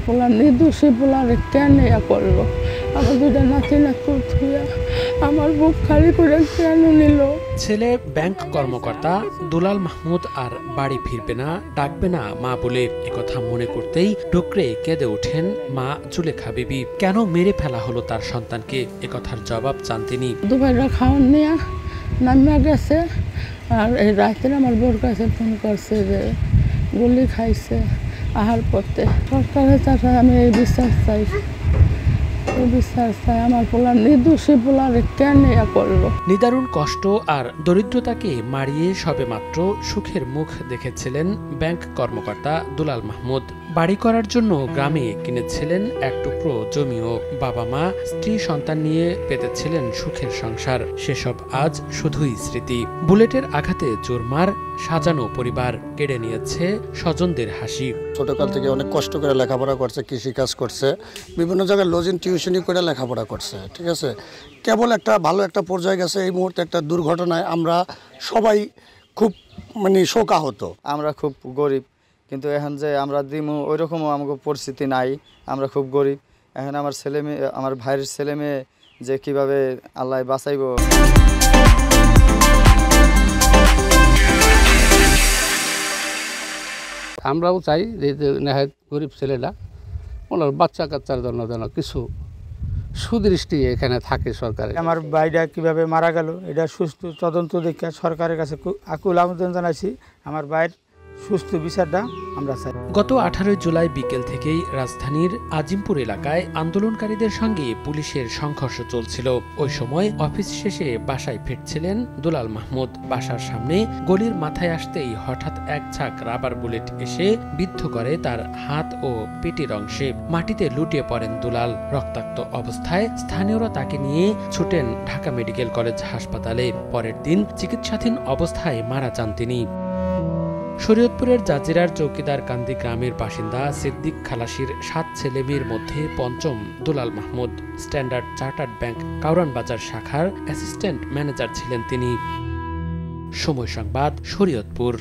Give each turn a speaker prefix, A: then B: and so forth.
A: পোলা নির্দোষী পোলারে কেন করলো? আমার দুটা নাতি নাতু থুইয়া আমার বুক খালি করে কেন নিল?
B: ছেলে ব্যাংক কর্মকর্তা দুলাল মাহমুদ আর বাড়ি ফিরবে না, ডাকবে না মা বলে একথা মনে করতেই ডোকরে কেঁদে ওঠেন মা জুলেখা বিবি। কেন মেরে ফেলা হলো তার সন্তানকে, একথার জবাব চান তিনি।
A: দুপুরটা খাওয়ান নিয়ে নামিয়া গেছে, আর এই রাতে আমার বোর কাছে ফোন করছে যে গুলি খাইছে আহার পথে। সরকারের কাছে আমি এই বিশ্বাস চাই, আমার পোলা নির্দোষী পোলারে কেন করলো?
B: নিদারুণ কষ্ট আর দরিদ্রতাকে মারিয়ে সবেমাত্র সুখের মুখ দেখেছিলেন ব্যাংক কর্মকর্তা দুলাল মাহমুদ। বাড়ি করার জন্য গ্রামে কিনেছিলেন এক টুকরো জমিও। বাবা মা স্ত্রী সন্তান নিয়ে পেতেছিলেন সুখের সংসার। সেসব আজ শুধুই স্মৃতি। বুলেটের আঘাতে চুরমার সাজানো পরিবার, কেড়ে নিয়েছে স্বজনদের হাসি।
C: ছোটকাল থেকে অনেক কষ্ট করে লেখাপড়া করছে, কৃষিকাজ করছে, বিভিন্ন জায়গায় লজিং টিউশনি করে লেখাপড়া করছে, ঠিক আছে। কেবল একটা ভালো একটা পর্যায়ে গেছে, এই মুহূর্তে একটা দুর্ঘটনায় আমরা সবাই খুব শোকাহত।
D: আমরা খুব গরিব, কিন্তু এখন যে আমরা দিমু ওই রকমও আমাকে পরিস্থিতি নাই। আমরা খুব গরিব। এখন আমার ছেলে মেয়ে, আমার ভাইয়ের ছেলে মেয়ে যে কিভাবে আল্লাহ বাঁচাইব।
E: আমরাও চাই যে নেহায়েত গরিব ছেলেরা ওনার বাচ্চা কাচ্চার জন্য যেন কিছু সুদৃষ্টি এখানে থাকে সরকারের।
F: আমার ভাইটা কিভাবে মারা গেল এটা সুস্থ তদন্ত দেখে সরকারের কাছে আকুল আবেদন জানাইছি। আমার ভাইয়ের সুস্থ বিচারটা আমরা চাই।
B: গত 18 জুলাই বিকেল থেকেই রাজধানীর আজিমপুর এলাকায় আন্দোলনকারীদের সঙ্গে পুলিশের সংঘর্ষ চলছিল। ওই সময় অফিস শেষে বাসায় ফিরছিলেন দুলাল মাহমুদ। বাসার সামনে গলির মাথায় আসতেই হঠাৎ এক ঝাঁক রাবার বুলেট এসে বিদ্ধ করে তার হাত ও পেটের অংশে। মাটিতে লুটিয়ে পড়েন দুলাল। রক্তাক্ত অবস্থায় স্থানীয়রা তাকে নিয়ে ছুটেন ঢাকা মেডিকেল কলেজ হাসপাতালে। পরের দিন চিকিৎসাধীন অবস্থায় মারা যান তিনি। শরীয়তপুরের জাজিরার চৌকিদার কান্দি গ্রামের বাসিন্দা সিদ্দিক খালাসির 7 ছেলে মেয়ের মধ্যে পঞ্চম Dulal Mahmud. Standard Chartered Bank Karwan Bazar শাখার অ্যাসিস্ট্যান্ট ম্যানেজার ছিলেন তিনি। সময় সংবাদ, শরীয়তপুর।